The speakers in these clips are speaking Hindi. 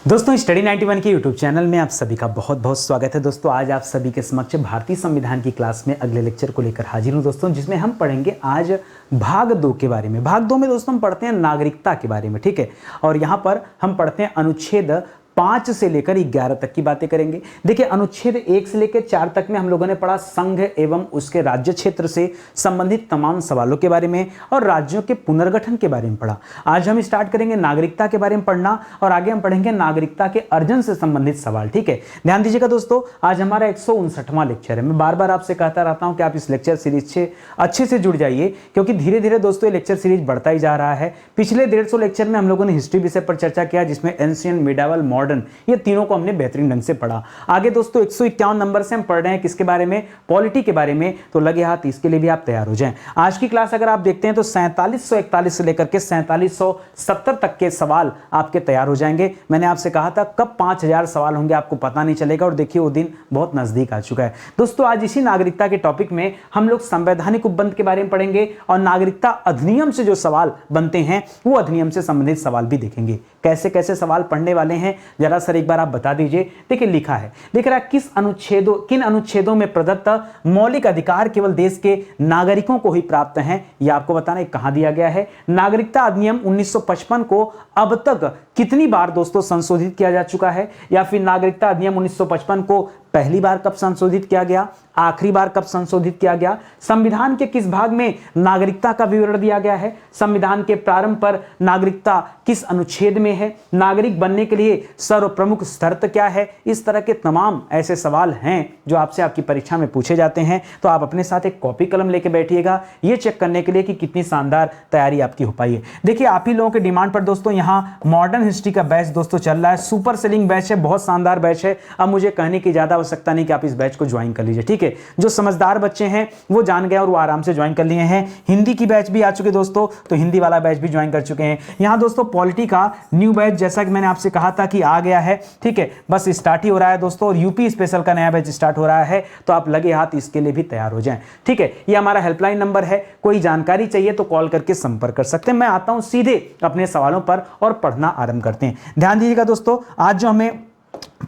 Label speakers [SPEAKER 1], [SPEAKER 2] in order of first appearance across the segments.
[SPEAKER 1] दोस्तों स्टडी 91 के यूट्यूब चैनल में आप सभी का बहुत बहुत स्वागत है। दोस्तों आज आप सभी के समक्ष भारतीय संविधान की क्लास में अगले लेक्चर को लेकर हाजिर हूं दोस्तों, जिसमें हम पढ़ेंगे आज भाग 2 के बारे में। भाग 2 में दोस्तों हम पढ़ते हैं नागरिकता के बारे में, ठीक है। और यहां पर हम पढ़ते हैं अनुच्छेद 5 से लेकर 11 तक की बातें करेंगे। देखिए अनुच्छेद 1 से लेकर 4 तक में हम लोगों ने पढ़ा संघ एवं उसके राज्य क्षेत्र से संबंधित तमाम सवालों के बारे में और राज्यों के पुनर्गठन के बारे में पढ़ा। आज हम स्टार्ट करेंगे नागरिकता के बारे में पढ़ना और आगे हम पढ़ेंगे नागरिकता के अर्जन से संबंधित सवाल, ठीक है। ध्यान दीजिएगा दोस्तों, आज हमारा 159वां लेक्चर है। मैं बार बार आपसे कहता रहता हूं कि आप इस लेक्चर सीरीज से अच्छे से जुड़ जाइए, क्योंकि धीरे धीरे दोस्तों ये लेक्चर सीरीज बढ़ता ही जा रहा है। पिछले 150 लेक्चर में हम लोगों ने हिस्ट्री विषय पर चर्चा किया, जिसमें एंशिएंट, मिडावल, मॉडर्न, ये तीनों को हमने बेहतरीन ढंग से पढ़ा। आगे दोस्तों 151 नंबर से हम पढ़ रहे हैं किसके बारे में, पॉलिटी के बारे में, तो लगे हाथ इसके लिए भी आप तैयार हो जाएं। आज की क्लास अगर आप देखते हैं तो 4741 से लेकर के 4770 तक के सवाल आपके तैयार हो जाएंगे। मैंने आपसे कहा था कब 5000 सवाल होंगे आपको पता नहीं चलेगा, और देखिए वो दिन बहुत नजदीक आ चुका है। दोस्तों आज इसी नागरिकता के टॉपिक में हम लोग संवैधानिक उपबंध के बारे में पढ़ेंगे और नागरिकता अधिनियम से जो सवाल बनते हैं वो अधिनियम से संबंधित सवाल भी देखेंगे। कैसे कैसे सवाल पढ़ने वाले हैं जरा सर एक बार आप बता दीजिए। देखिए लिखा है, देख रहा किन अनुच्छेदों में प्रदत्त मौलिक अधिकार केवल देश के नागरिकों को ही प्राप्त हैं, यह आपको बताना है कहां दिया गया है। नागरिकता अधिनियम 1955 को अब तक कितनी बार दोस्तों संशोधित किया जा चुका है, या फिर नागरिकता अधिनियम 1955 को पहली बार कब संशोधित किया गया, आखिरी बार कब संशोधित किया गया, संविधान के किस भाग में नागरिकता का विवरण दिया गया है, संविधान के प्रारंभ पर नागरिकता किस अनुच्छेद में है, नागरिक बनने के लिए सर्व प्रमुख शर्त क्या है। इस तरह के तमाम ऐसे सवाल हैं जो आपसे आपकी परीक्षा में पूछे जाते हैं। तो आप अपने साथ एक कॉपी कलम लेके बैठिएगा ये चेक करने के लिए कि कितनी शानदार तैयारी आपकी हो पाई है। देखिए आप ही लोगों के डिमांड पर दोस्तों यहाँ मॉडर्न हिस्ट्री का बैच दोस्तों चल रहा है, सुपर सेलिंग बैच है, बहुत शानदार बैच है। अब मुझे कहने की ज्यादा आवश्यकता नहीं कि आप इस बैच को ज्वाइन कर लीजिए, ठीक है। जो समझदार बच्चे हैं वो जान गए और वो आराम से ज्वाइन कर लिए हैं। हिंदी की बैच भी आ चुके दोस्तों, तो हिंदी वाला बैच भी ज्वाइन कर चुके हैं। यहां दोस्तों पॉलिटी का न्यू बैच जैसा कि मैंने आपसे कहा था कि आ गया है, ठीक है, बस स्टार्ट ही हो रहा है दोस्तों। और यूपी स्पेशल का नया बैच स्टार्ट हो रहा है, तो आप लगे हाथ इसके लिए भी तैयार हो जाएं, ठीक है। ये हमारा हेल्पलाइन नंबर है, कोई जानकारी चाहिए तो कॉल करके संपर्क कर सकते हैं। मैं आता हूं सीधे अपने सवालों पर और पढ़ना आरंभ करते हैं। ध्यान दीजिएगा दोस्तों, आज जो हमें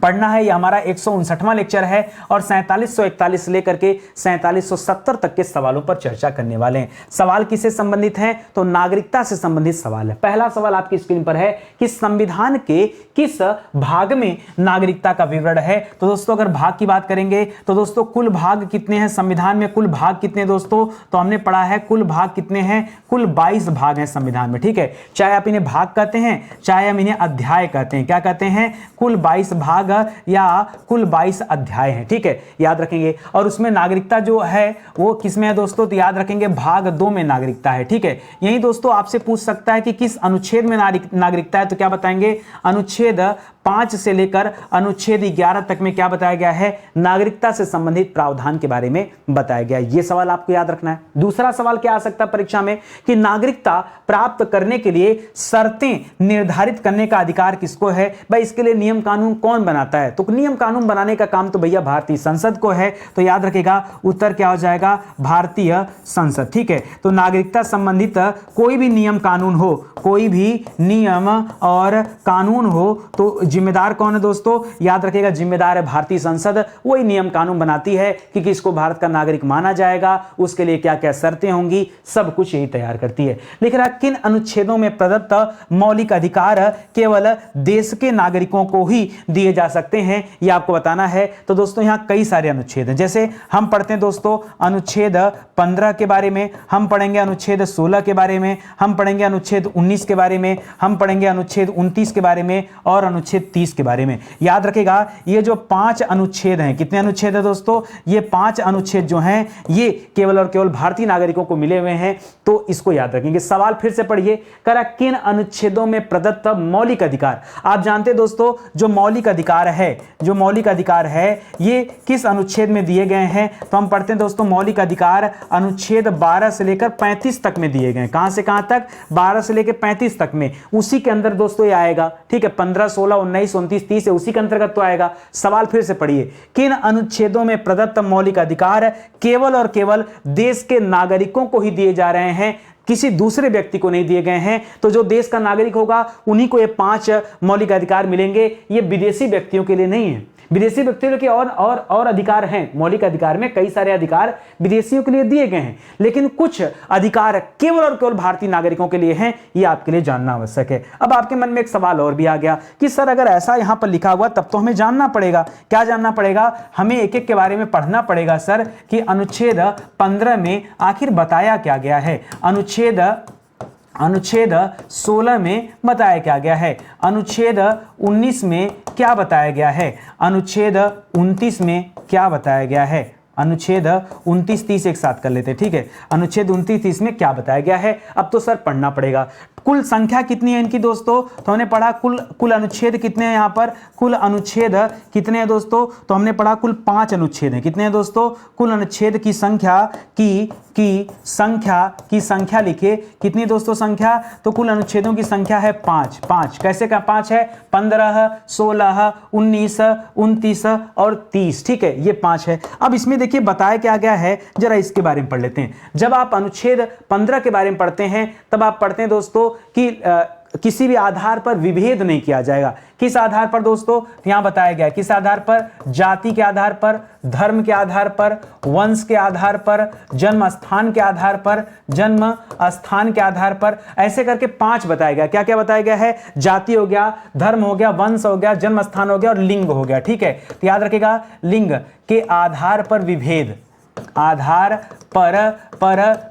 [SPEAKER 1] पढ़ना है ये हमारा 159वां लेक्चर है और 4741 से लेकर के 4770 तक के सवालों पर चर्चा करने वाले हैं। सवाल किससे संबंधित हैं, तो नागरिकता से संबंधित सवाल है। पहला सवाल आपकी स्क्रीन पर है कि संविधान के किस भाग में नागरिकता का विवरण है। तो दोस्तों अगर भाग की बात करेंगे तो दोस्तों कुल भाग कितने हैं संविधान में, कुल भाग कितने दोस्तों, तो हमने पढ़ा है कुल भाग कितने हैं, कुल 22 भाग हैं संविधान में, ठीक है। चाहे आप इन्हें भाग कहते हैं चाहे हम इन्हें अध्याय कहते हैं, क्या कहते हैं, कुल 22 भाग या कुल 22 अध्याय हैं, ठीक है, याद रखेंगे। और उसमें नागरिकता जो है वो किसमें है दोस्तों, तो याद रखेंगे भाग 2 में नागरिकता है, ठीक है। यही दोस्तों आपसे पूछ सकता है कि किस अनुच्छेद में नागरिकता है, तो क्या बताएंगे, अनुच्छेद 5 से लेकर अनुच्छेद 11 तक में क्या बताया गया है, नागरिकता से संबंधित प्रावधान के बारे में बताया गया है। यह सवाल आपको याद रखना है। दूसरा सवाल क्या आ सकता है परीक्षा में कि नागरिकता प्राप्त करने के लिए शर्तें निर्धारित करने का अधिकार किसको है। भाई इसके लिए नियम कानून कौन बनाता है, तो नियम कानून बनाने का काम तो भैया भारतीय संसद को है। तो याद रखेगा उत्तर क्या हो जाएगा, भारतीय संसद, ठीक है। तो नागरिकता संबंधित कोई भी नियम कानून हो, कोई भी नियम और कानून हो तो जिम्मेदार कौन है दोस्तों, याद रखिएगा जिम्मेदार है भारतीय संसद। वही नियम कानून बनाती है कि किसको भारत का नागरिक माना जाएगा, उसके लिए क्या क्या शर्तें होंगी, सब कुछ यही तैयार करती है। लिख रहा किन अनुच्छेदों में प्रदत्त मौलिक अधिकार केवल देश के नागरिकों को ही दिए जा सकते हैं, यह आपको बताना है। तो दोस्तों यहां कई सारे अनुच्छेद हैं, जैसे हम पढ़ते हैं दोस्तों अनुच्छेद 15 के बारे में, हम पढ़ेंगे अनुच्छेद 16 के बारे में, हम पढ़ेंगे अनुच्छेद 19 के बारे में, हम पढ़ेंगे अनुच्छेद 29 के बारे में और अनुच्छेद 30 के बारे में। याद रखेगा ये जो 5 अनुच्छेद हैं, कितने अनुच्छेद है दोस्तों, ये 5 अनुच्छेद जो हैं ये केवल और केवल भारतीय नागरिकों को मिले हुए हैं, तो इसको याद रखेंगे। सवाल फिर से पढ़िए, करा किन अनुच्छेदों में प्रदत्त मौलिक अधिकार। आप जानते हैं दोस्तों जो मौलिक अधिकार है, जो मौलिक अधिकार है ये किस अनुच्छेद में दिए गए हैं, तो हम पढ़ते हैं दोस्तों मौलिक अधिकार अनुच्छेद 12 से लेकर 35 तक में दिए गए। कहां से कहां तक, 12 से लेकर 35 तक में, उसी के अंदर दोस्तों ये आएगा, ठीक है। 15, 16, 19, 29, 30 है उसी के अंतर्गत तो आएगा। सवाल फिर से पढ़िए, किन अनुच्छेदों में प्रदत्त मौलिक अधिकार केवल और केवल देश के नागरिकों को ही दिए जा रहे हैं, किसी दूसरे व्यक्ति को नहीं दिए गए हैं। तो जो देश का नागरिक होगा उन्हीं को ये 5 मौलिक अधिकार मिलेंगे। ये विदेशी व्यक्तियों के लिए नहीं है। विदेशी व्यक्तियों के और अधिकार हैं। मौलिक अधिकार में कई सारे अधिकार विदेशियों के लिए दिए गए हैं, लेकिन कुछ अधिकार केवल और केवल भारतीय नागरिकों के लिए हैं। ये आपके लिए जानना आवश्यक है। अब आपके मन में एक सवाल और भी आ गया कि सर अगर ऐसा यहां पर लिखा हुआ तब तो हमें जानना पड़ेगा। क्या जानना पड़ेगा? हमें एक एक के बारे में पढ़ना पड़ेगा सर कि अनुच्छेद 15 में आखिर बताया क्या गया है। अनुच्छेद 16 में बताया क्या गया है। अनुच्छेद 19 में क्या बताया गया है। अनुच्छेद 29 में क्या बताया गया है। अनुच्छेद 29, 30 एक साथ कर लेते हैं, ठीक है। अनुच्छेद 29, 30 में क्या बताया गया है। अब तो सर पढ़ना पड़ेगा। कुल संख्या कितनी है इनकी दोस्तों? तो हमने पढ़ा कुल अनुच्छेद कितने हैं। यहाँ पर कुल अनुच्छेद कितने हैं दोस्तों? तो हमने पढ़ा कुल 5 अनुच्छेद हैं। कितने हैं दोस्तों? कुल अनुच्छेद की संख्या लिखिए। कितनी दोस्तों संख्या? तो कुल अनुच्छेदों की संख्या है 5। कैसे का 5 है? 15, 16, 19, 29 और 30, ठीक है। ये 5 है। अब इसमें देखिए बताया क्या गया है, जरा इसके बारे में पढ़ लेते हैं। जब आप अनुच्छेद 15 के बारे में पढ़ते हैं तब आप पढ़ते हैं दोस्तों कि किसी भी आधार पर विभेद नहीं किया जाएगा। किस आधार पर दोस्तों? यहां बताया गया है किस आधार पर? जाति के आधार पर, धर्म के आधार पर, वंश के आधार पर, जन्म स्थान के आधार पर, ऐसे करके 5 बताया गया। क्या क्या बताया गया है? जाति हो गया, धर्म हो गया, वंश हो गया, जन्म स्थान हो गया और लिंग हो गया, ठीक है। तो याद रखिएगा, लिंग के आधार पर विभेद, आधार पर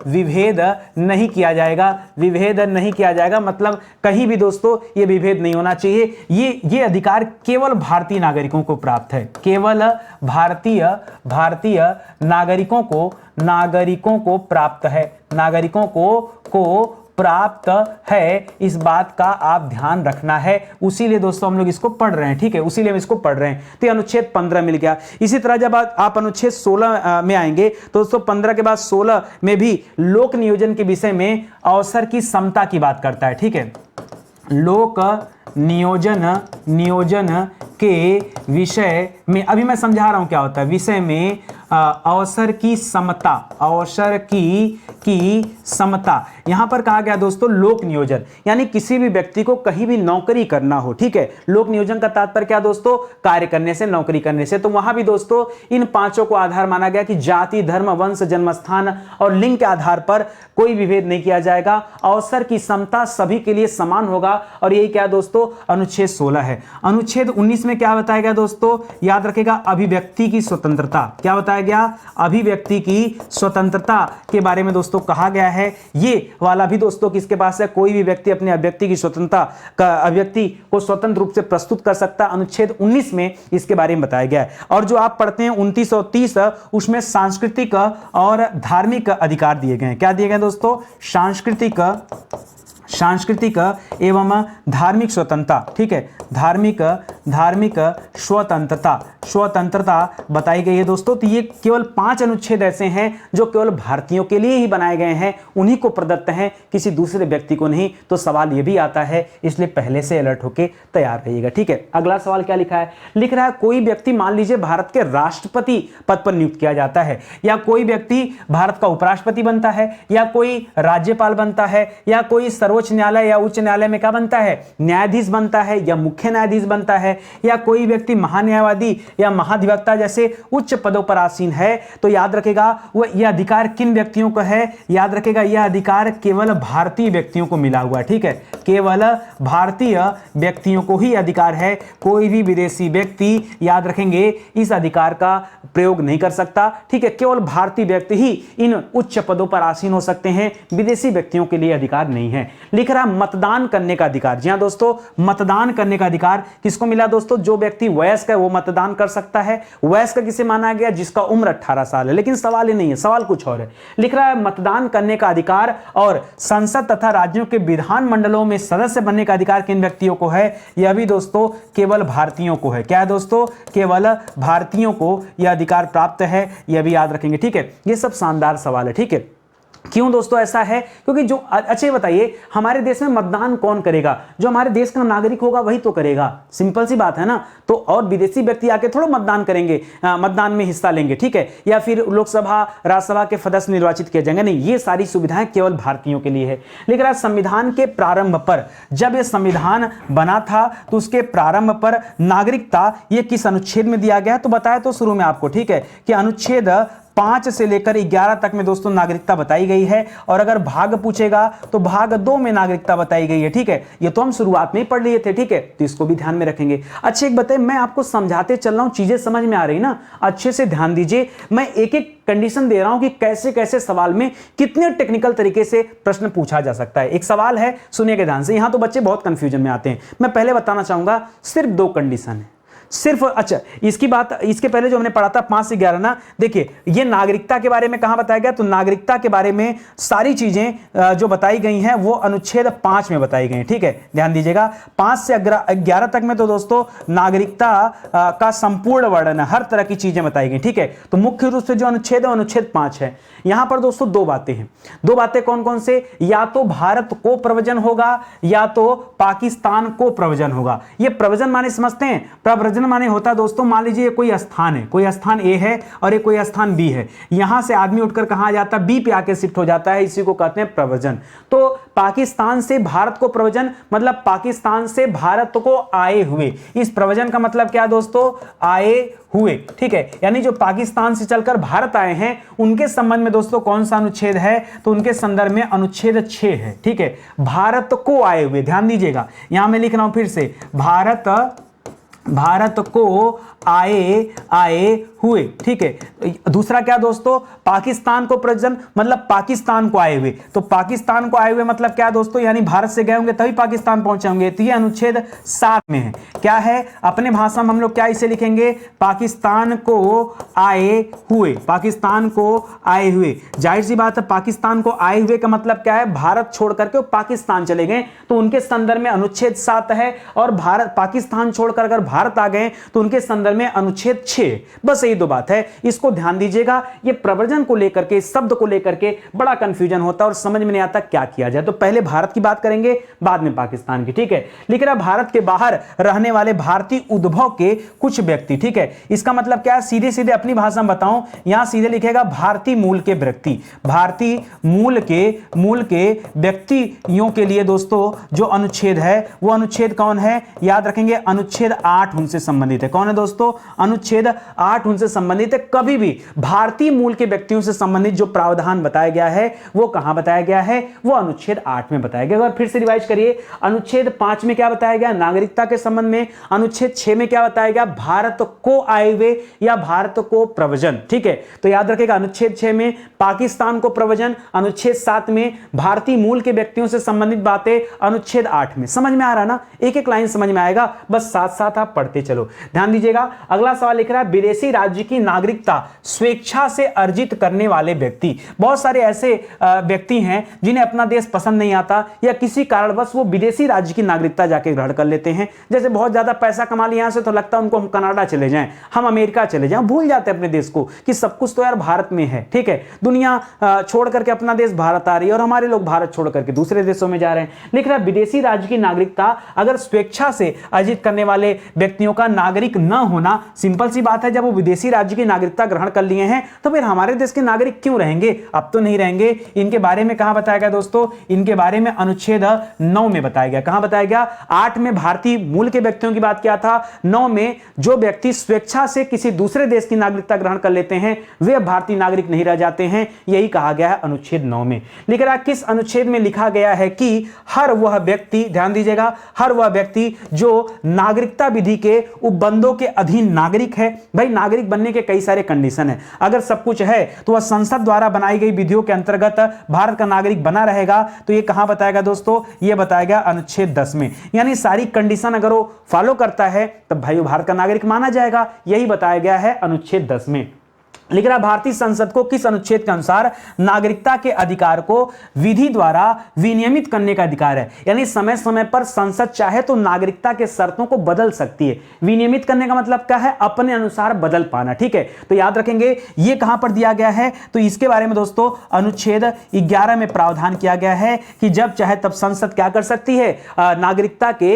[SPEAKER 1] विभेद नहीं किया जाएगा। विभेद नहीं किया जाएगा मतलब कहीं भी दोस्तों ये विभेद नहीं होना चाहिए। ये अधिकार केवल भारतीय नागरिकों को प्राप्त है। केवल भारतीय नागरिकों को प्राप्त है। नागरिकों को प्राप्त है, इस बात का आप ध्यान रखना है। उसीलिए दोस्तों हम लोग इसको पढ़ रहे हैं, ठीक है। उसीलिए हम इसको पढ़ रहे हैं। तो अनुच्छेद 15 मिल गया। इसी तरह जब आप अनुच्छेद 16 में आएंगे तो दोस्तों 15 के बाद 16 में भी लोक नियोजन के विषय में अवसर की समता की बात करता है, ठीक है। लोक नियोजन के विषय में अभी मैं समझा रहा हूं क्या होता है। विषय में अवसर की समता, अवसर की समता। यहां पर कहा गया दोस्तों लोक नियोजन, यानी किसी भी व्यक्ति को कहीं भी नौकरी करना हो, ठीक है। लोक नियोजन का तात्पर्य क्या दोस्तों? कार्य करने से, नौकरी करने से। तो वहां भी दोस्तों इन 5 को आधार माना गया कि जाति, धर्म, वंश, जन्मस्थान और लिंग के आधार पर कोई विभेद नहीं किया जाएगा। अवसर की समता सभी के लिए समान होगा। और यही क्या दोस्तों? अनुच्छेद 16 है। अनुच्छेद 19 में क्या बताया गया दोस्तों? याद रखेगा, अभिव्यक्ति की स्वतंत्रता। क्या बताया गया? अभिव्यक्ति की स्वतंत्रता के बारे में दोस्तों कहा गया है। ये वाला भी दोस्तों किसके पास है? कोई भी व्यक्ति अपने अभिव्यक्ति की स्वतंत्रता का, अभिव्यक्ति को स्वतंत्र रूप से प्रस्तुत कर सकता। अनुच्छेद 19 में इसके बारे में बताया गया है। और जो आप पढ़ते हैं 29 और 30, उसमें सांस्कृतिक और धार्मिक अधिकार दिए गए हैं। क्या दिए गए दोस्तों? सांस्कृतिक एवं धार्मिक स्वतंत्रता, ठीक है। धार्मिक स्वतंत्रता बताई गई है दोस्तों। तो ये केवल 5 अनुच्छेद ऐसे हैं जो केवल भारतीयों के लिए ही बनाए गए हैं, उन्हीं को प्रदत्त हैं, किसी दूसरे व्यक्ति को नहीं। तो सवाल ये भी आता है, इसलिए पहले से अलर्ट होकर तैयार रहिएगा, ठीक है। अगला सवाल क्या लिखा है? लिख रहा है कोई व्यक्ति मान लीजिए भारत के राष्ट्रपति पद पर नियुक्त किया जाता है, या कोई व्यक्ति भारत का उपराष्ट्रपति बनता है, या कोई राज्यपाल बनता है, या कोई सर्वोच्च न्यायालय या उच्च न्यायालय में क्या बनता है? न्यायाधीश बनता है, या मुख्य न्यायाधीश बनता है, या कोई व्यक्ति महान्यायवादी या महाधिवक्ता जैसे उच्च पदों पर आसीन है। तो याद रखेगा यह अधिकार किन व्यक्तियों का है? याद रखेगा यह अधिकार केवल भारतीय व्यक्तियों को मिला हुआ है, ठीक है। केवल भारतीय व्यक्तियों को ही अधिकार है। कोई भी विदेशी व्यक्ति, याद रखेंगे, इस अधिकार का प्रयोग नहीं कर सकता, ठीक है। केवल भारतीय व्यक्ति ही इन उच्च पदों पर आसीन हो सकते हैं, विदेशी व्यक्तियों के लिए अधिकार नहीं है। लिख रहा मतदान करने का अधिकार। जी हां दोस्तों, मतदान करने का अधिकार किसको मिला दोस्तों? जो व्यक्ति वयस्क है वो मतदान कर सकता है। वयस्क किसे माना गया? जिसका उम्र 18 साल है। लेकिन सवाल ही नहीं है, सवाल कुछ और है। लिख रहा है मतदान करने का अधिकार और संसद तथा राज्यों के विधान मंडलों में सदस्य बनने का अधिकार किन व्यक्तियों को है? यह भी दोस्तों केवल भारतीयों को है। क्या है दोस्तों? केवल भारतीयों को यह अधिकार प्राप्त है। यह भी याद रखेंगे, ठीक है। ये सब शानदार सवाल है, ठीक है। क्यों दोस्तों ऐसा है? क्योंकि जो अच्छा ये बताइए, हमारे देश में मतदान कौन करेगा? जो हमारे देश का नागरिक होगा वही तो करेगा, सिंपल सी बात है ना। तो और विदेशी व्यक्ति आके थोड़ा मतदान करेंगे, मतदान में हिस्सा लेंगे, ठीक है, या फिर लोकसभा राज्यसभा के सदस्य निर्वाचित किए जाएंगे, नहीं, ये सारी सुविधाएं केवल भारतीयों के लिए है। लेकिन आज संविधान के प्रारंभ पर, जब यह संविधान बना था तो उसके प्रारंभ पर नागरिकता ये किस अनुच्छेद में दिया गया है? तो बताया तो शुरू में आपको, ठीक है, कि अनुच्छेद 5 से लेकर 11 तक में दोस्तों नागरिकता बताई गई है। और अगर भाग पूछेगा तो भाग 2 में नागरिकता बताई गई है, ठीक है। ये तो हम शुरुआत में ही पढ़ लिए थे, ठीक है, तो इसको भी ध्यान में रखेंगे। अच्छा एक बताइए, मैं आपको समझाते चल रहा हूं, चीजें समझ में आ रही ना? अच्छे से ध्यान दीजिए, मैं एक एक कंडीशन दे रहा हूं कि कैसे कैसे सवाल में कितने टेक्निकल तरीके से प्रश्न पूछा जा सकता है। एक सवाल है, सुनिएगा ध्यान से, यहां तो बच्चे बहुत कंफ्यूजन में आते हैं। मैं पहले बताना चाहूंगा, सिर्फ 2 कंडीशन है, सिर्फ। अच्छा इसकी बात, इसके पहले जो हमने पढ़ा था 5 से 11 ना, देखिए ये नागरिकता के बारे में कहां बताया गया? तो नागरिकता के बारे में सारी चीजें जो बताई गई हैं वो अनुच्छेद 5 में बताई गई, ठीक है, ध्यान दीजिएगा। 5 से 11 तक में तो दोस्तों नागरिकता का संपूर्ण वर्णन है, हर तरह की चीजें बताई गई, ठीक है। तो मुख्य रूप से जो अनुच्छेद है अनुच्छेद 5 है। यहां पर दोस्तों 2 बातें हैं। 2 बातें कौन कौन से? या तो भारत को प्रव्रजन होगा या तो पाकिस्तान को प्रव्रजन होगा। ये प्रव्रजन माने समझते हैं? प्रव्रजन माने होता है दोस्तों, मान लीजिए कोई स्थान है, कोई स्थान ए है और एक कोई स्थान बी है, यहां से आदमी उठकर कहां आ जाता है? बी पे आके शिफ्ट हो जाता है, इसी को कहते हैं प्रव्रजन। तो पाकिस्तान से भारत को प्रव्रजन मतलब पाकिस्तान से भारत को आए हुए, इस प्रव्रजन का मतलब क्या दोस्तों? आए हुए, ठीक है, यानी जो पाकिस्तान से चलकर भारत आए हैं उनके संबंध में दोस्तों कौन सा अनुच्छेद है? तो उनके संदर्भ में अनुच्छेद 6 है, ठीक है। भारत को आए हुए, ध्यान दीजिएगा, यहां मैं लिख रहा हूं फिर से, भारत को आए हुए, ठीक है। दूसरा क्या दोस्तों? पाकिस्तान को प्रव्रजन मतलब पाकिस्तान को आए हुए। तो पाकिस्तान को आए हुए मतलब क्या दोस्तों? यानी भारत से गए होंगे तभी पाकिस्तान पहुंचे होंगे। तो ये अनुच्छेद 7 में है। क्या है? अपने भाषा में हम लोग क्या इसे लिखेंगे? पाकिस्तान को आए हुए, पाकिस्तान को आए हुए। जाहिर सी बात है, पाकिस्तान को आए हुए का मतलब क्या है? भारत छोड़ करके वो पाकिस्तान चले गए, तो उनके संदर्भ में अनुच्छेद 7 है। और भारत पाकिस्तान छोड़कर अगर भारत आ गए तो उनके संदर्भ में अनुच्छेद 6। बस यही 2 बात है, इसको ध्यान दीजिएगा। ये प्रव्रजन को लेकर के, शब्द को लेकर के बड़ा कंफ्यूजन होता है और समझ में नहीं आता क्या किया जाए। तो पहले भारत की बात करेंगे, बाद में पाकिस्तान की, ठीक है। लिख रहा भारत के बाहर रहने वाले भारतीय उद्भव के कुछ व्यक्ति, ठीक है। इसका मतलब क्या है? सीधे सीधे अपनी भाषा में बताऊं, यहां सीधे लिखेगा भारतीय मूल के व्यक्ति, भारतीय मूल के व्यक्तियों के लिए दोस्तों जो अनुच्छेद है वो अनुच्छेद कौन है? याद रखेंगे, अनुच्छेद 8 उनसे संबंधित है। कौन है दोस्तों? अनुच्छेद 8 उनसे संबंधित है। कभी भी भारतीय मूल के व्यक्तियों से संबंधित जो प्रावधान बताया गया है वो कहां बताया गया है? वो अनुच्छेद 8 में बताया गया। और फिर से रिवाइज करिए, अनुच्छेद 5 में क्या बताया गया? नागरिकता के संबंध में। अनुच्छेद 6 में क्या बताया गया? भारत को आए हुए या भारत को प्रव्रजन, ठीक है। तो याद रखेगा, अनुच्छेद 6 में पाकिस्तान को प्रव्रजन, अनुच्छेद 7 में भारतीय मूल के व्यक्तियों से संबंधित बातें, अनुच्छेद 8 में। समझ में आ रहा ना? एक एक लाइन समझ में आएगा, बस साथ साथ आप पढ़ते चलो। ध्यान दीजिएगा, अगला सवाल लिख रहा है, विदेशी राज्य की नागरिकता स्वेच्छा से अर्जित करने वाले व्यक्ति। बहुत सारे ऐसे व्यक्ति हैं जिन्हें अपना देश पसंद नहीं आता या किसी कारणवश वो विदेशी राज्य की नागरिकता जाके ग्रहण कर लेते हैं। जैसे बहुत ज्यादा पैसा कमा लिया यहां से तो लगता है उनको हम कनाडा चले जाएं, हम अमेरिका चले जाएं, भूल जाते हैं अपने देश को कि सब कुछ तो यार भारत में है, ठीक है। दुनिया छोड़ करके अपना देश भारत आ रही है और हमारे लोग भारत छोड़ करके दूसरे देशों में जा रहे हैं। लिख रहा है, विदेशी राज्य की नागरिकता अगर स्वेच्छा से अर्जित करने वाले व्यक्तियों का नागरिक न होना, सिंपल सी बात है, जब वो विदेशी राज्य की नागरिकता ग्रहण कर लिए हैं तो फिर हमारे देश के नागरिक क्यों रहेंगे? अब तो नहीं रहेंगे। इनके बारे में कहां बताया गया दोस्तों? इनके बारे में अनुच्छेद 9 में बताया गया। कहां बताया गया? 8 में भारतीय मूल के व्यक्तियों की बात किया था, 9 में जो व्यक्ति स्वेच्छा से किसी दूसरे देश की नागरिकता ग्रहण कर लेते हैं वे भारतीय नागरिक नहीं रह जाते हैं, यही कहा गया है अनुच्छेद 9 में। लिख रहा, किस अनुच्छेद में लिखा गया है कि हर वह व्यक्ति, ध्यान दीजिएगा, हर वह व्यक्ति जो नागरिकता विधि के उपबंधों के अधीन नागरिक है। भाई नागरिक बनने के कई सारे कंडीशन है, अगर सब कुछ है तो वह संसद द्वारा बनाई गई विधियों के अंतर्गत भारत का नागरिक बना रहेगा। तो ये कहां बताएगा दोस्तों? ये बताएगा अनुच्छेद 10 में। यानी सारी कंडीशन अगर वो फॉलो करता है तब भाई वो भारत का नागरिक माना जाएगा, यही बताया गया है अनुच्छेद 10 में। लिख रहा भारतीय संसद को किस अनुच्छेद के अनुसार नागरिकता के अधिकार को विधि द्वारा विनियमित करने का अधिकार है। यानी समय समय पर संसद चाहे तो नागरिकता के शर्तों को बदल सकती है। विनियमित करने का मतलब क्या है, अपने अनुसार बदल पाना। ठीक है, तो याद रखेंगे ये कहां पर दिया गया है, तो इसके बारे में दोस्तों अनुच्छेद 11 में प्रावधान किया गया है कि जब चाहे तब संसद क्या कर सकती है, नागरिकता के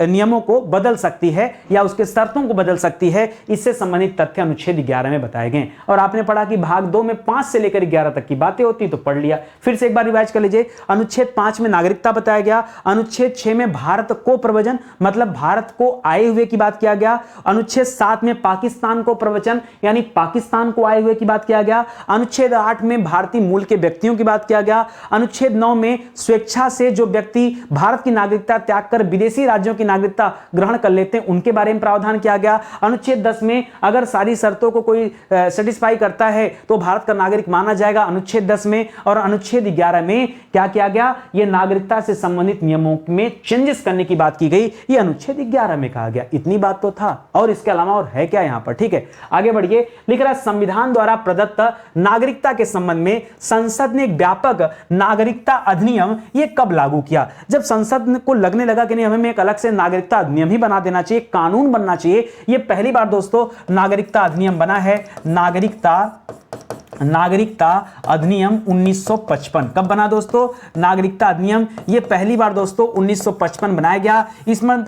[SPEAKER 1] नियमों को बदल सकती है या उसके शर्तों को बदल सकती है। इससे संबंधित तथ्य अनुच्छेद 11 में बताए गए। और आपने पढ़ा कि भाग 2 में 5 से लेकर 11 तक की बातें होती, तो पढ़ लिया। फिर से एक बार रिवाइज कर लीजिए। अनुच्छेद 5 में नागरिकता बताया गया। अनुच्छेद 6 में भारत को प्रव्रजन मतलब भारत को आए हुए की बात किया गया। अनुच्छेद 7 में पाकिस्तान को प्रवचन यानी पाकिस्तान को आए हुए की बात किया गया। अनुच्छेद 8 में भारतीय मूल के व्यक्तियों की बात किया गया। अनुच्छेद 9 में स्वेच्छा से जो व्यक्ति भारत की नागरिकता त्याग कर विदेशी राज्यों की नागरिकता ग्रहण कर लेते हैं उनके बारे में प्रावधान किया गया। अनुच्छेद 10 में अगर सारी शर्तों को कोई सेटिस्फाई करता है तो भारत का नागरिक माना जाएगा, अनुच्छेद 10 में। और अनुच्छेद 11 में क्या किया गया, यह नागरिकता से संबंधित नियमों में चेंजेस करने की बात की गई, यह अनुच्छेद 11 में कहा गया। इतनी बात तो था, और इसके अलावा और है क्या यहां पर। ठीक है, आगे बढ़िए। लिख रहा संविधान द्वारा प्रदत्त नागरिकता के संबंध में संसद ने एक व्यापक नागरिकता अधिनियम ये कब लागू किया। जब संसद को लगने लगा कि नहीं हमें एक अलग से नागरिकता अधिनियम ही बना देना चाहिए, कानून बनना चाहिए। यह पहली बार दोस्तों नागरिकता अधिनियम बना है। नागरिकता अधिनियम 1955 कब बना दोस्तों, नागरिकता अधिनियम ये पहली बार दोस्तों 1955 बनाया गया।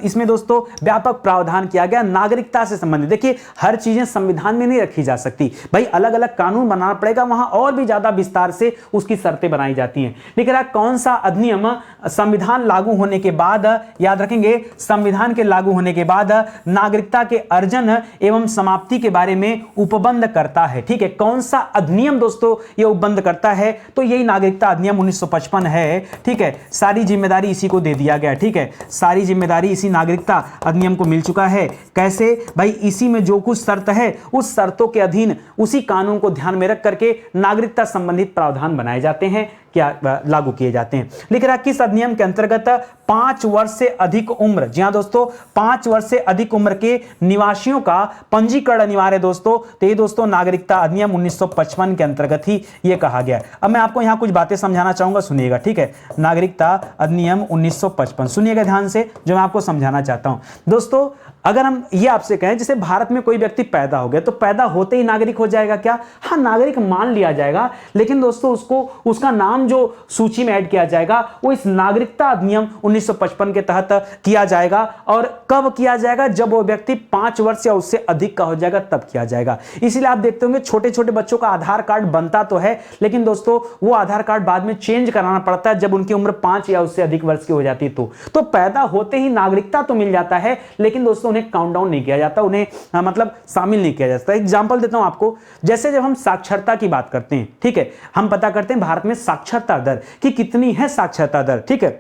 [SPEAKER 1] इसमें दोस्तों व्यापक प्रावधान किया गया नागरिकता से संबंधित। देखिए हर चीजें संविधान में नहीं रखी जा सकती भाई, अलग अलग कानून बनाना पड़ेगा, वहां और भी ज्यादा विस्तार से उसकी शर्तें बनाई जाती हैं। लिख रहा कौन सा अधिनियम संविधान लागू होने के बाद, याद रखेंगे संविधान के लागू होने के बाद नागरिकता के अर्जन एवं समाप्ति के बारे में उपबंध करता है। ठीक है, कौन सा अधिनियम दोस्तों ये उपबंध करता है, तो यही नागरिकता अधिनियम 1955 है। ठीक है, सारी जिम्मेदारी इसी को दे दिया गया। ठीक है, सारी जिम्मेदारी इसी नागरिकता अधिनियम को मिल चुका है। कैसे भाई, इसी में जो कुछ शर्त है उस शर्तों के अधीन उसी कानून को ध्यान में रख करके नागरिकता संबंधित प्रावधान बनाए जाते हैं, क्या लागू किए जाते हैं। लिख रहा किस अधिनियम के अंतर्गत 5 वर्ष से अधिक उम्र, जी हां दोस्तों 5 वर्ष से अधिक उम्र के निवासियों का पंजीकरण अनिवार्य है दोस्तों। तो ये दोस्तों नागरिकता अधिनियम 1955 के अंतर्गत ही ये कहा गया है। अब मैं आपको यहां कुछ बातें समझाना चाहूंगा, सुनिएगा। ठीक है, नागरिकता अधिनियम 1955 सुनिएगा ध्यान से, जो मैं आपको समझाना चाहता हूं दोस्तों। अगर हम ये आपसे कहें जैसे भारत में कोई व्यक्ति पैदा हो गया तो पैदा होते ही नागरिक हो जाएगा क्या, हाँ नागरिक मान लिया जाएगा, लेकिन दोस्तों उसको उसका नाम जो सूची में ऐड किया जाएगा वो इस नागरिकता अधिनियम 1955 के तहत किया जाएगा। और कब किया जाएगा, जब वो व्यक्ति 5 वर्ष या उससे अधिक का हो जाएगा तब किया जाएगा। इसीलिए आप देखते होंगे छोटे छोटे बच्चों का आधार कार्ड बनता तो है, लेकिन दोस्तों वो आधार कार्ड बाद में चेंज कराना पड़ता है जब उनकी उम्र 5 या उससे अधिक वर्ष की हो जाती है। तो पैदा होते ही नागरिकता तो मिल जाता है, लेकिन दोस्तों उन्हें काउंट डाउन नहीं किया जाता, उन्हें मतलब शामिल नहीं किया जाता। एग्जांपल देता हूं आपको, जैसे जब हम साक्षरता की बात करते हैं, ठीक है, हम पता करते हैं भारत में साक्षरता दर कि कितनी है साक्षरता दर। ठीक है,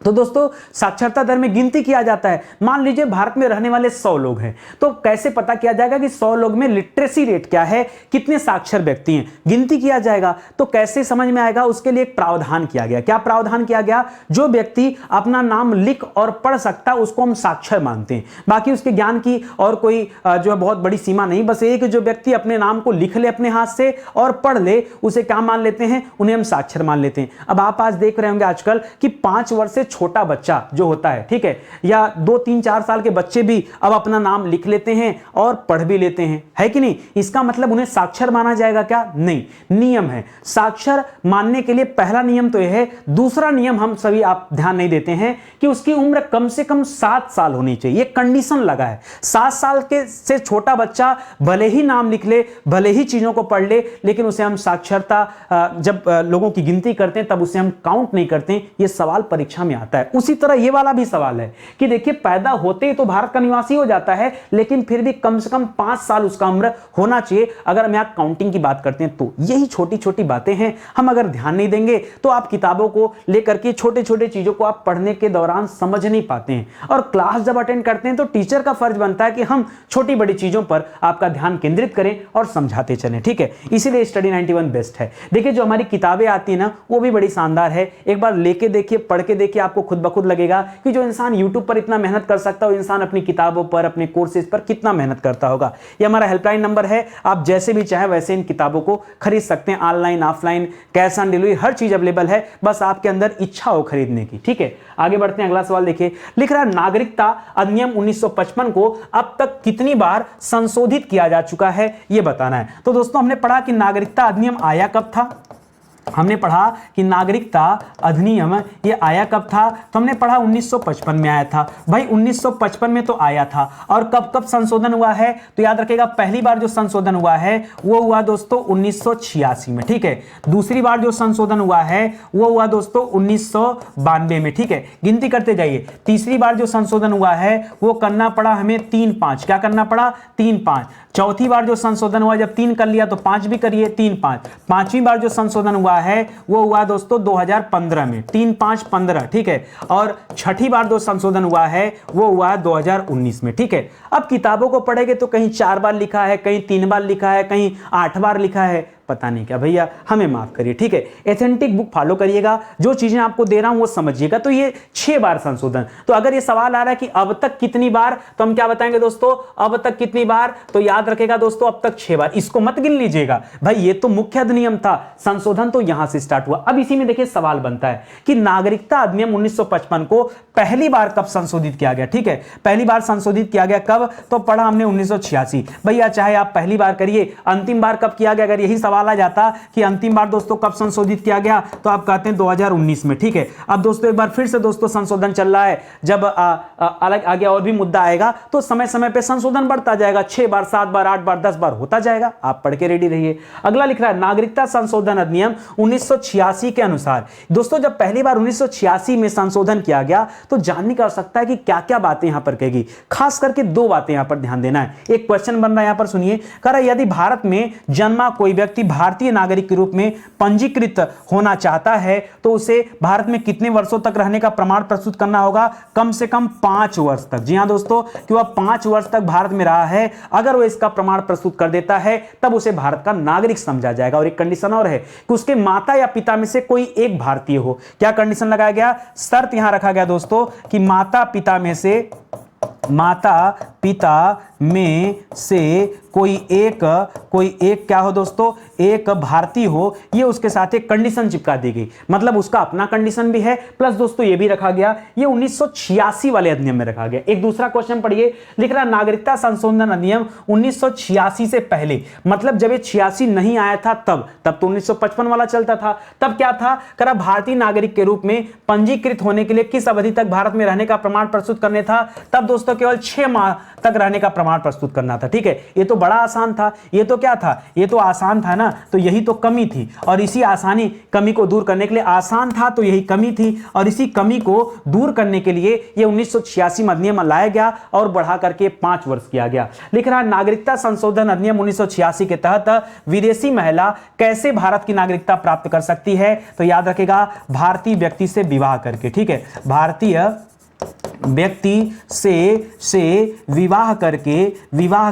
[SPEAKER 1] तो दोस्तों साक्षरता दर में गिनती किया जाता है। मान लीजिए भारत में रहने वाले 100 लोग हैं, तो कैसे पता किया जाएगा कि 100 लोग में लिटरेसी रेट क्या है, कितने साक्षर व्यक्ति हैं, गिनती किया जाएगा। तो कैसे समझ में आएगा, उसके लिए एक प्रावधान किया गया। क्या प्रावधान किया गया, जो व्यक्ति अपना नाम लिख और पढ़ सकता है उसको हम साक्षर मानते हैं। बाकी उसके ज्ञान की और कोई जो है बहुत बड़ी सीमा नहीं, बस एक जो व्यक्ति अपने नाम को लिख ले अपने हाथ से और पढ़ ले, उसे क्या मान लेते हैं, उन्हें हम साक्षर मान लेते हैं। अब आप आज देख रहे होंगे आजकल कि 5 वर्ष से छोटा बच्चा जो होता है, ठीक है, या 2, 3, 4 साल के बच्चे भी अब अपना नाम लिख लेते हैं और पढ़ भी लेते हैं, है कि नहीं। इसका मतलब उन्हें साक्षर माना जाएगा क्या, नहीं। नियम है, साक्षर मानने के लिए पहला नियम तो यह है। दूसरा नियम हम सभी आप ध्यान नहीं देते हैं कि उसकी उम्र कम से कम 7 साल होनी चाहिए। कंडीशन लगा है, 7 साल के से छोटा बच्चा भले ही नाम लिख ले, भले ही चीजों को पढ़ ले, लेकिन उसे हम साक्षरता जब लोगों की गिनती करते हैं तब उसे हम काउंट नहीं करते हैं। यह सवाल परीक्षा में आता है। उसी तरह ये वाला भी सवाल है कि देखिए पैदा होते ही तो भारत का निवासी हो जाता है, लेकिन फिर भी कम से कम 5 साल उसका उम्र होना चाहिए अगर हम यहां काउंटिंग की बात करते हैं तो। यही छोटी छोटी बातें हैं, हम अगर ध्यान नहीं देंगे तो आप किताबों को लेकर के छोटे छोटे चीजों को आप पढ़ने के दौरान समझ नहीं पाते हैं। और क्लास जब अटेंड करते हैं तो टीचर का फर्ज बनता है कि हम छोटी बड़ी चीजों पर आपका ध्यान केंद्रित करें और समझाते चलें, ठीक है। इसीलिए स्टडी 91 बेस्ट है। देखिए जो हमारी किताबें आती है ना वो भी बड़ी शानदार है, एक बार लेके देखिए, पढ़ के देखिए, आपको खुद ब खुद लगेगा कि जो इंसान यूट्यूब पर इतना मेहनत कर सकता है वो इंसान अपनी किताबों पर, अपने कोर्सेज पर कितना मेहनत करता होगा। ये हमारा हेल्पलाइन नंबर है, आप जैसे भी चाहे वैसे इन किताबों को खरीद सकते हैं, online offline, cash on delivery, हर चीज अवेलेबल है, बस आपके अंदर इच्छा हो खरीदने की। ठीक है, आगे बढ़ते हैं। अगला सवाल देखिए, लिख रहा है नागरिकता अधिनियम 1955 को अब तक कितनी बार संशोधित किया जा चुका है, यह बताना है। तो दोस्तों हमने पढ़ा कि नागरिकता अधिनियम आया कब था, हमने पढ़ा कि नागरिकता अधिनियम ये आया कब था, तो हमने पढ़ा 1955 में आया था। भाई 1955 में तो आया था, और कब कब संशोधन हुआ है, तो याद रखिएगा पहली बार जो संशोधन हुआ है वो हुआ दोस्तों 1986 में। ठीक है, दूसरी बार जो संशोधन हुआ है वो हुआ दोस्तों 1992 में। ठीक है, गिनती करते जाइए। तीसरी बार जो संशोधन हुआ है वो करना पड़ा हमें 3-5, क्या करना पड़ा 3-5। चौथी बार जो संशोधन हुआ, जब 3 कर लिया तो 5 भी करिए, 3-5। पांचवी बार जो संशोधन हुआ है वो हुआ दोस्तों 2015 में, 3-5-15। ठीक है, और छठी बार जो संशोधन हुआ है वो हुआ 2019 में। ठीक है, अब किताबों को पढ़ेंगे तो कहीं 4 बार लिखा है, कहीं 3 बार लिखा है, कहीं 8 बार लिखा है, पता नहीं क्या भैया, हमें माफ करिए। ठीक है, एथेंटिक बुक फॉलो करिएगा, जो चीजें आपको दे रहा हूं वो समझिएगा। तो ये 6 बार संशोधन। तो अगर ये सवाल आ रहा है कि अब तक कितनी बार, तो हम क्या बताएंगे दोस्तों, अब तक कितनी बार, तो याद रखेगा दोस्तों अब तक 6 बार। इसको मत गिन लीजिएगा भाई, ये तो मुख्य अधिनियम था, संशोधन तो यहां से स्टार्ट हुआ। अब इसी में देखिए सवाल बनता है कि नागरिकता अधिनियम 1955 को पहली बार कब संशोधित किया गया। ठीक है, पहली बार संशोधित किया गया कब, तो पढ़ा हमने 1986। भैया चाहे आप पहली बार करिए, अंतिम बार कब किया गया, अगर यही सवाल आ जाता कि अंतिम बार दोस्तों कब संशोधित किया गया, तो आप कहते हैं 2019 में। ठीक है, अब दोस्तों एक बार फिर से दोस्तों संशोधन चल रहा है, जब अलग आगे और भी मुद्दा आएगा तो समय समय पे संशोधन बढ़ता जाएगा, 6 बार 7 बार 8 बार 10 बार होता जाएगा, आप पढ़ के रेडी रहिए। अगला लिख रहा है नागरिकता संशोधन अधिनियम 1986 के अनुसार। दोस्तों जब पहली बार 1986 में संशोधन किया गया तो जानने की आवश्यकता है कि क्या क्या बातें यहां पर कहेगी, खास करके 2 बातें यहां पर ध्यान देना है। एक क्वेश्चन बन रहा है यहां पर, सुनिए, कह रहा है यदि भारत में जन्मा कोई व्यक्ति भारतीय नागरिक के रूप में पंजीकृत होना चाहता है तो उसे भारत में कितने वर्षों तक रहने का प्रमाण प्रस्तुत करना होगा, कम से कम 5 वर्ष तक। जी हां दोस्तों, कि वह 5 वर्ष तक भारत में रहा है, अगर वह इसका प्रमाण प्रस्तुत कर देता है तब उसे भारत का नागरिक समझा जाएगा। और एक कंडीशन और है कि उसके माता या पिता में से कोई एक भारतीय हो। क्या कंडीशन लगाया गया, शर्त यहां रखा गया दोस्तों कि माता पिता में से कोई एक क्या हो दोस्तों, एक भारतीय हो। ये उसके साथ एक कंडीशन चिपका दी गई, मतलब उसका अपना कंडीशन भी है, प्लस दोस्तों ये भी रखा गया, ये 1986 वाले अधिनियम में रखा गया। एक दूसरा क्वेश्चन पढ़िए, लिख रहा नागरिकता संशोधन अधिनियम 1986 से पहले, मतलब जब ये 86 नहीं आया था तब तो 1955 वाला चलता था। तब क्या था, करा भारतीय नागरिक के रूप में पंजीकृत होने के लिए किस अवधि तक भारत में रहने का प्रमाण प्रस्तुत करने था, तब दोस्तों केवल 6 माह तक रहने का प्रमाण प्रस्तुत करना था। ठीक है, ये तो बड़ा आसान था, ये तो क्या था, ये तो आसान था ना, तो यही तो कमी थी, और इसी आसानी कमी को दूर करने के लिए, आसान था तो यही कमी थी, और इसी कमी को दूर करने के लिए ये 1986 में अधिनियम लाया गया और बढ़ा करके 5 वर्ष किया गया। लिख रहा है नागरिकता संशोधन अधिनियम 1986 के तहत विदेशी महिला कैसे भारत की नागरिकता प्राप्त कर सकती है, तो याद रखेगा भारतीय व्यक्ति से विवाह करके। ठीक है, भारतीय व्यक्ति से विवाह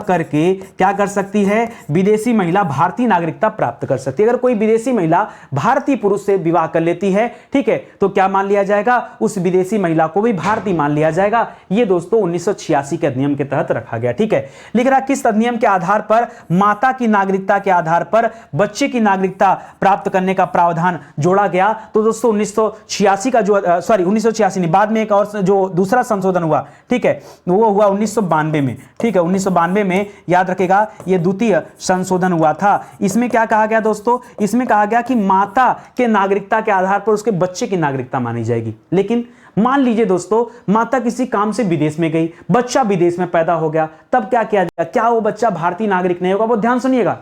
[SPEAKER 1] करके क्या कर सकती है, विदेशी महिला भारतीय नागरिकता प्राप्त कर सकती है। अगर कोई विदेशी महिला भारतीय पुरुष से विवाह कर लेती है, ठीक है, तो क्या मान लिया जाएगा, उस विदेशी महिला को भी भारतीय मान लिया जाएगा। ये दोस्तों 1986 के अधिनियम के तहत रखा गया। ठीक है, लिख रहा किस अधिनियम के आधार पर माता की नागरिकता के आधार पर बच्चे की नागरिकता प्राप्त करने का प्रावधान जोड़ा गया, तो दोस्तों 1986 का जो 1986 नहीं, बाद में एक और जो दूसरा संशोधन हुआ, ठीक है, वो हुआ 1992 में। ठीक है, 1992 में याद रखेगा ये द्वितीय संशोधन हुआ था। इसमें क्या कहा गया दोस्तों, इसमें कहा गया कि माता के नागरिकता के आधार पर उसके बच्चे की नागरिकता मानी जाएगी। लेकिन मान लीजिए दोस्तों माता किसी काम से विदेश में गई, बच्चा विदेश में पैदा हो गया, तब क्या किया जाएगा, क्या वो बच्चा भारतीय नागरिक नहीं होगा, वो ध्यान सुनिएगा,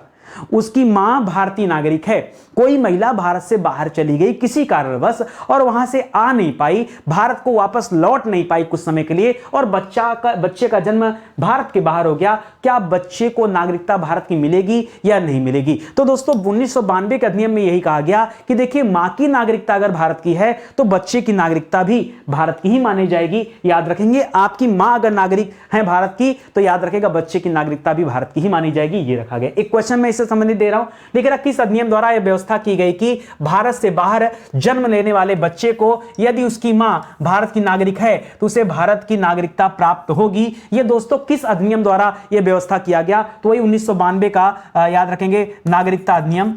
[SPEAKER 1] उसकी मां भारतीय नागरिक है, कोई महिला भारत से बाहर चली गई किसी कारणवश और वहां से आ नहीं पाई, भारत को वापस लौट नहीं पाई कुछ समय के लिए, और बच्चे का जन्म भारत के बाहर हो गया, क्या बच्चे को नागरिकता भारत की मिलेगी या नहीं मिलेगी। तो दोस्तों 1992 के अधिनियम में यही कहा गया कि देखिए मां की नागरिकता अगर भारत की है तो बच्चे की नागरिकता भी भारत की ही मानी जाएगी। याद रखेंगे, आपकी मां अगर नागरिक है भारत की तो याद रखेगा बच्चे की नागरिकता भी भारत की ही मानी जाएगी, ये रखा गया। एक क्वेश्चन में इससे संबंधित दे रहा हूं। लिख रहा किस अधिनियम द्वारा यह व्यवस्था की गई कि भारत से बाहर जन्म लेने वाले बच्चे को यदि उसकी मां भारत की नागरिक है तो उसे भारत की नागरिकता प्राप्त होगी। यह दोस्तों किस अधिनियम द्वारा यह व्यवस्था किया गया? तो वही 1992 का याद रखेंगे नागरिकता अधिनियम,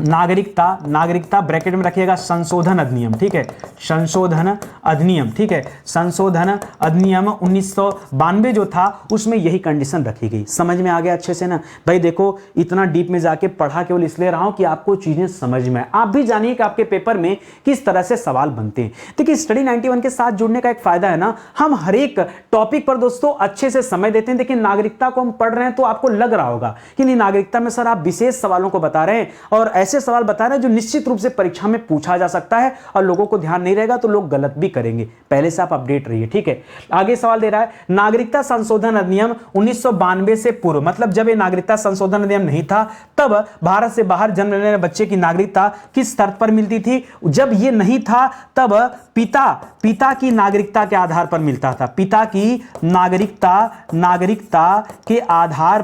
[SPEAKER 1] नागरिकता ब्रैकेट में रखिएगा संशोधन अधिनियम, ठीक है, संशोधन अधिनियम, ठीक है, संशोधन अधिनियम 1992 जो था उसमें यही कंडीशन रखी गई। समझ में आ गया अच्छे से ना भाई? देखो इतना डीप में जाके पढ़ा केवल इसलिए रहा हूं कि आपको चीजें समझ में, आप भी जानिए कि आपके पेपर में किस तरह से सवाल बनते हैं। देखिए स्टडी 91 के साथ जुड़ने का एक फायदा है ना, हम हर एक टॉपिक पर दोस्तों अच्छे से समय देते हैं। देखिए नागरिकता को हम पढ़ रहे हैं तो आपको लग रहा होगा कि नहीं नागरिकता में सर आप विशेष सवालों को बता रहे हैं और ऐसे सवाल बता रहे हैं जो निश्चित रूप से परीक्षा में पूछा जा सकता है और लोगों को ध्यान नहीं रहेगा तो लोग गलत भी करेंगे। पहले से आप अपडेट रहिए, ठीक है। आगे सवाल दे रहा है नागरिकता संशोधन अधिनियम 1992 से पूर्व, मतलब जब ये नागरिकता संशोधन अधिनियम नहीं था तब भारत से बाहर जन्म लेने वाले बच्चे की नागरिकता किस शर्त पर मिलती थी? जब ये नहीं था तब पिता की नागरिकता के आधार पर मिलता था। पिता की नागरिकता के आधार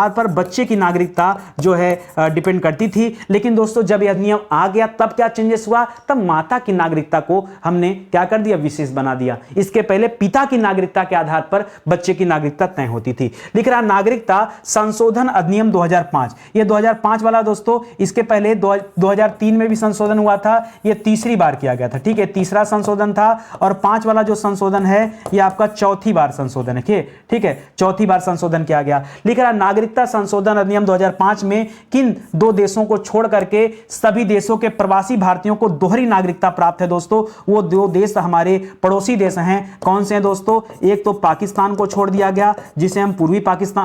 [SPEAKER 1] पर बच्चे की नागरिकता जो है डिपेंड करती थी। लेकिन दोस्तों जब यह नियम आ गया तब क्या चेंजेस हुआ? तब माता की नागरिकता को हमने क्या कर दिया? विशेष बना दिया। इसके पहले पिता की नागरिकता के आधार पर बच्चे की नागरिकता तय होती थी। लिख रहा नागरिकता संशोधन अधिनियम 2005, ये 2005 वाला दोस्तों, इसके पहले 2003 में भी संशोधन हुआ था, ये तीसरी बार किया गया था, ठीक है, तीसरा संशोधन था। और 5 वाला जो संशोधन है ये आपका चौथी बार संशोधन है, ठीक है, चौथी बार संशोधन किया गया। लिख रहा नागरिकता संशोधन अधिनियम 2005 में किन 2 देशों को छोड़ करके सभी देशों के प्रवासी भारतीयों को दोहरी नागरिकता प्राप्त है? दोस्तों वो 2 देश हमारे पड़ोसी देश हैं। कौन से हैं दोस्तों? एक तो पाकिस्तान को छोड़ दिया गया जिसे हम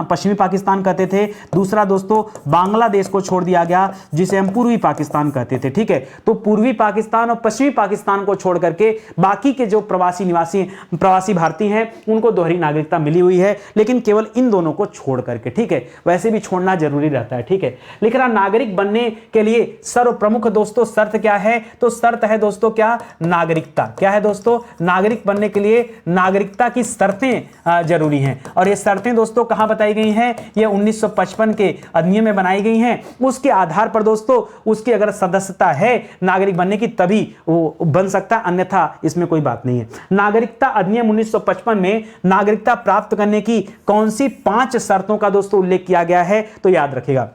[SPEAKER 1] पश्चिमी पाकिस्तान कहते थे। दूसरा दोस्तों बांग्लादेश को छोड़ दिया गया जिसे हम पूर्वी पाकिस्तान कहते थे, ठीक है। तो पूर्वी पाकिस्तान और पश्चिमी पाकिस्तान को छोड़ करके बाकी के जो प्रवासी भारतीय हैं उनको दोहरी नागरिकता मिली हुई है, लेकिन केवल इन दोनों को छोड़ करके, ठीक है। वैसे भी छोड़ना जरूरी रहता है, ठीक है। लिख रहा नागरिक बनने के लिए सर्वप्रमुख दोस्तों शर्त क्या है? तो शर्त है दोस्तों क्या? नागरिकता। क्या है दोस्तों? नागरिक बनने के लिए नागरिकता की शर्तें जरूरी हैं। और ये शर्तें दोस्तों कहां बताई गई हैं? ये 1955 के अधिनियम में बनाई गई हैं। उसके आधार पर दोस्तों उसकी अगर सदस्यता है नागरिक बनने की तभी वो बन सकता है, अन्यथा इसमें कोई बात नहीं है। नागरिकता अधिनियम 1955 में नागरिकता प्राप्त करने की कौन सी 5 शर्तों का दोस्तों उल्लेख किया गया है? तो याद रखिएगा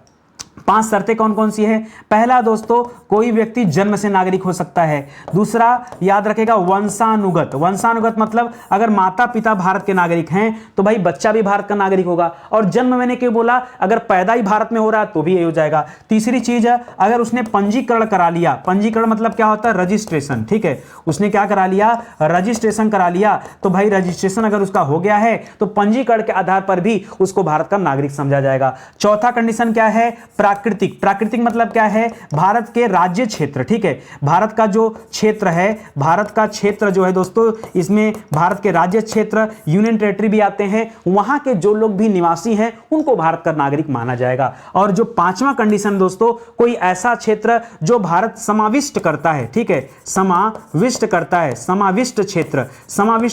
[SPEAKER 1] 5 शर्तें कौन कौन सी है? पहला दोस्तों कोई व्यक्ति जन्म से नागरिक हो सकता है। दूसरा याद रखेगा वंशानुगत मतलब अगर माता पिता भारत के नागरिक हैं तो भाई बच्चा भी भारत का नागरिक होगा। और जन्म मैंने क्यों बोला? अगर पैदा ही भारत में हो रहा है तो भी यही हो जाएगा। तीसरी चीज है अगर उसने पंजीकरण करा लिया। पंजीकरण मतलब क्या होता है? रजिस्ट्रेशन, ठीक है। उसने क्या करा लिया? रजिस्ट्रेशन करा लिया। तो भाई रजिस्ट्रेशन अगर उसका हो गया है तो पंजीकरण के आधार पर भी उसको भारत का नागरिक समझा जाएगा। चौथा कंडीशन क्या है? प्राकृतिक मतलब क्या है? भारत के राज्य क्षेत्र, ठीक है। भारत का जो क्षेत्र है, भारत का क्षेत्र जो है दोस्तों, इसमें भारत के राज्य क्षेत्र, यूनियन टेरिटरी भी आते हैं, वहां के जो लोग भी निवासी हैं उनको भारत का नागरिक माना जाएगा। और जो 5वां कंडीशन दोस्तों, कोई ऐसा क्षेत्र जो भारत समाविष्ट करता है, ठीक है, समाविष्ट करता है, समाविष्ट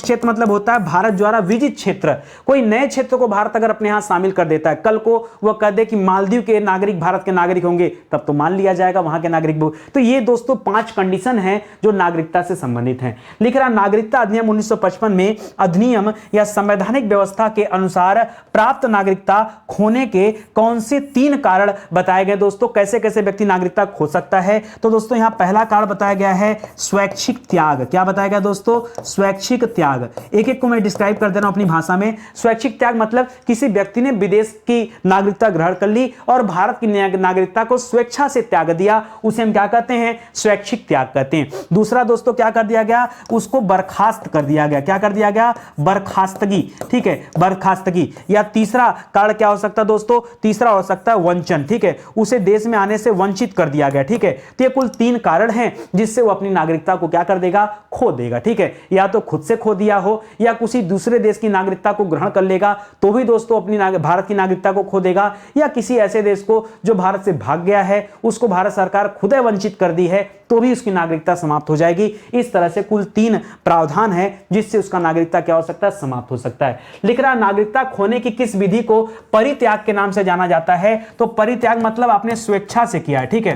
[SPEAKER 1] क्षेत्र मतलब होता है भारत द्वारा विजित क्षेत्र। कोई नए क्षेत्र को भारत अगर अपने यहां शामिल कर देता है, कल को वह कह दे कि मालदीव के नागरिक भारत के नागरिक होंगे, तब तो मान लिया जाएगा वहां के नागरिक। तो ये दोस्तों 5 कंडीशन हैं जो नागरिकता से संबंधित हैं। लिख रहा नागरिकता अधिनियम 1955 में अधिनियम या संवैधानिक व्यवस्था के अनुसार प्राप्त नागरिकता खोने के कौन से 3 कारण बताए गए दोस्तों? कैसे कैसे व्यक्ति नागरिकता खो सकता है? तो दोस्तों यहां पहला कारण बताया गया है स्वैच्छिक त्याग। क्या बताया गया दोस्तों? स्वैच्छिक त्याग। एक एक को मैं डिस्क्राइब कर दे रहा हूं अपनी भाषा में। स्वैच्छिक त्याग मतलब किसी व्यक्ति ने विदेश की नागरिकता ग्रहण कर ली और भारत की नागरिकता को स्वेच्छा से त्याग दिया, उसे हम क्या कहते हैं? स्वैच्छिक त्याग कहते हैं। दूसरा दोस्तों क्या कर दिया गया? उसको बर्खास्त कर दिया गया। क्या कर दिया गया? बर्खास्तगी, ठीक है, बर्खास्तगी। या तीसरा कारण क्या हो सकता है दोस्तों? तीसरा हो सकता है वंचन, ठीक है, उसे देश में आने से वंचित कर दिया गया, ठीक है। तो ये कुल 3 कारण हैं जिससे वो अपनी नागरिकता को क्या कर देगा? खो देगा, ठीक है। या तो खुद से खो दिया हो या किसी दूसरे देश की नागरिकता को ग्रहण कर लेगा तो भी दोस्तों अपनी भारत की नागरिकता को खो देगा, या किसी ऐसे देश को जो जो भारत से भाग गया है उसको भारत सरकार खुद वंचित कर दी है तो भी उसकी नागरिकता समाप्त हो जाएगी। इस तरह से कुल 3 प्रावधान है जिससे उसका नागरिकता क्या हो सकता है, समाप्त हो सकता है। लिख रहा नागरिकता खोने की किस विधि को परित्याग के नाम से जाना जाता है? तो परित्याग मतलब आपने स्वेच्छा से किया है, ठीक है,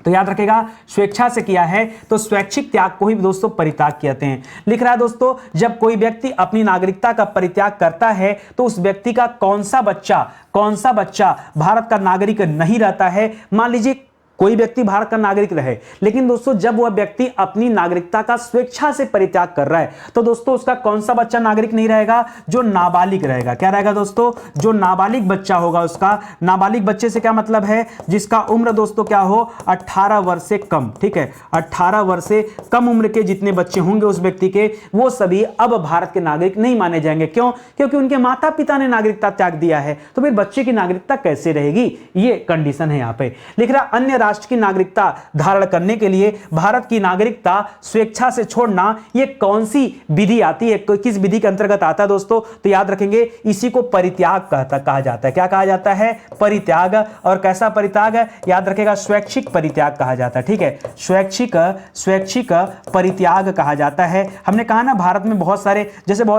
[SPEAKER 1] तो याद रखेगा स्वेच्छा से किया है तो स्वैच्छिक त्याग को ही दोस्तों परित्याग कहते हैं। लिख रहा है दोस्तों जब कोई व्यक्ति अपनी नागरिकता का परित्याग करता है तो उस व्यक्ति का कौन सा बच्चा भारत का नागरिक नहीं रहता है। मान लीजिए कोई व्यक्ति भारत का नागरिक रहे, लेकिन दोस्तों जब वह व्यक्ति अपनी नागरिकता का स्वेच्छा से परित्याग कर रहा है तो दोस्तों उसका कौन सा बच्चा नागरिक नहीं रहेगा? जो नाबालिग रहेगा। क्या रहेगा दोस्तों? जो नाबालिग बच्चा होगा उसका। नाबालिग बच्चे से क्या मतलब है? जिसका उम्र दोस्तों क्या हो, 18 वर्ष से कम, ठीक है, 18 वर्ष से कम उम्र के जितने बच्चे होंगे उस व्यक्ति के, वो सभी अब भारत के नागरिक नहीं माने जाएंगे। क्यों? क्योंकि उनके माता पिता ने नागरिकता त्याग दिया है, तो फिर बच्चे की नागरिकता कैसे रहेगी? ये कंडीशन है यहां पे। लिख रहा अन्य राष्ट्र की नागरिकता धारण करने के लिए भारत की नागरिकता स्वेच्छा से छोड़ना, ये कौन सी विधि आती है, किस विधि के अंतर्गत आता है दोस्तों? तो याद रखेंगे इसी को परित्याग कहा जाता है। क्या कहा जाता है? परित्याग। और कैसा परित्याग है? याद रखेगा स्वैच्छिक परित्याग कहा जाता है, ठीक है, स्वैच्छिक परित्याग कहा जाता है। हमने कहा ना भारत में बहुत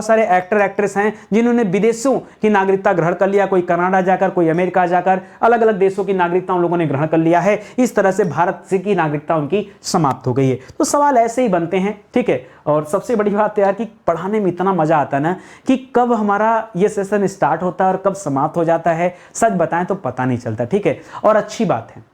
[SPEAKER 1] सारे एक्टर एक्ट्रेस हैं जिन्होंने विदेशों की नागरिकता ग्रहण कर लिया, कोई कनाडा जाकर, कोई अमेरिका जाकर, अलग अलग देशों की नागरिकता उन लोगों ने ग्रहण कर लिया है। इस तरह से भारत से की नागरिकता उनकी समाप्त हो गई है। तो सवाल ऐसे ही बनते हैं, ठीक है। और सबसे बड़ी बात यार कि पढ़ाने में इतना मजा आता है ना कि कब हमारा ये सेशन स्टार्ट होता है और कब समाप्त हो जाता है, सच बताएं तो पता नहीं चलता, ठीक है। और अच्छी बात है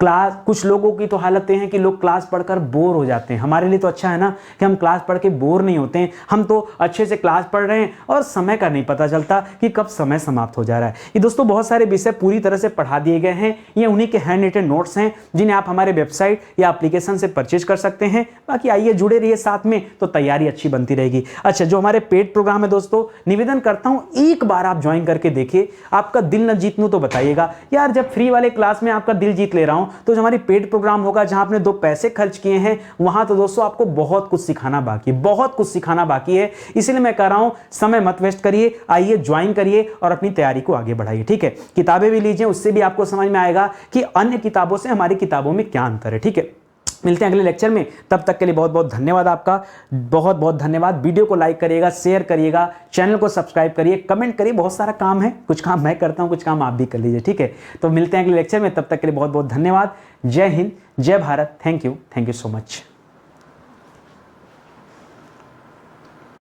[SPEAKER 1] क्लास, कुछ लोगों की तो हालत ये है कि लोग क्लास पढ़कर बोर हो जाते हैं। हमारे लिए तो अच्छा है ना कि हम क्लास पढ़ के बोर नहीं होते हैं, हम तो अच्छे से क्लास पढ़ रहे हैं और समय का नहीं पता चलता कि कब समय समाप्त हो जा रहा है। ये दोस्तों बहुत सारे विषय पूरी तरह से पढ़ा दिए गए हैं, ये उन्हीं के हैंड रिटन नोट्स हैं जिन्हें आप हमारे वेबसाइट या एप्लीकेशन से परचेज कर सकते हैं। बाकी आइए जुड़े रहिए साथ में, तो तैयारी अच्छी बनती रहेगी। अच्छा, जो हमारे पेड प्रोग्राम है दोस्तों, निवेदन करता हूँ एक बार आप ज्वाइन करके देखिए, आपका दिल न जीतूं तो बताइएगा यार, जब फ्री वाले क्लास में आपका दिल जीत ले रहा हूं तो जो हमारी पेड प्रोग्राम होगा जहां आपने 2 पैसे खर्च किए हैं, वहां तो दोस्तों आपको बहुत कुछ सिखाना बाकी है। इसलिए मैं कह रहा हूं समय मत वेस्ट करिए, आइए ज्वाइन करिए और अपनी तैयारी को आगे बढ़ाइए, ठीक है। किताबें भी लीजिए, उससे भी आपको समझ में आएगा कि अन्य किताबों से हमारी किताबों में क्या अंतर है, ठीक है। मिलते हैं अगले लेक्चर में, तब तक के लिए बहुत बहुत धन्यवाद आपका, बहुत बहुत धन्यवाद। वीडियो को लाइक करिएगा, शेयर करिएगा, चैनल को सब्सक्राइब करिए, कमेंट करिए। बहुत सारा काम है, कुछ काम मैं करता हूं, कुछ काम आप भी कर लीजिए, ठीक है। तो मिलते हैं अगले लेक्चर में, तब तक के लिए बहुत बहुत धन्यवाद। जय हिंद, जय Bharat. Thank you so much.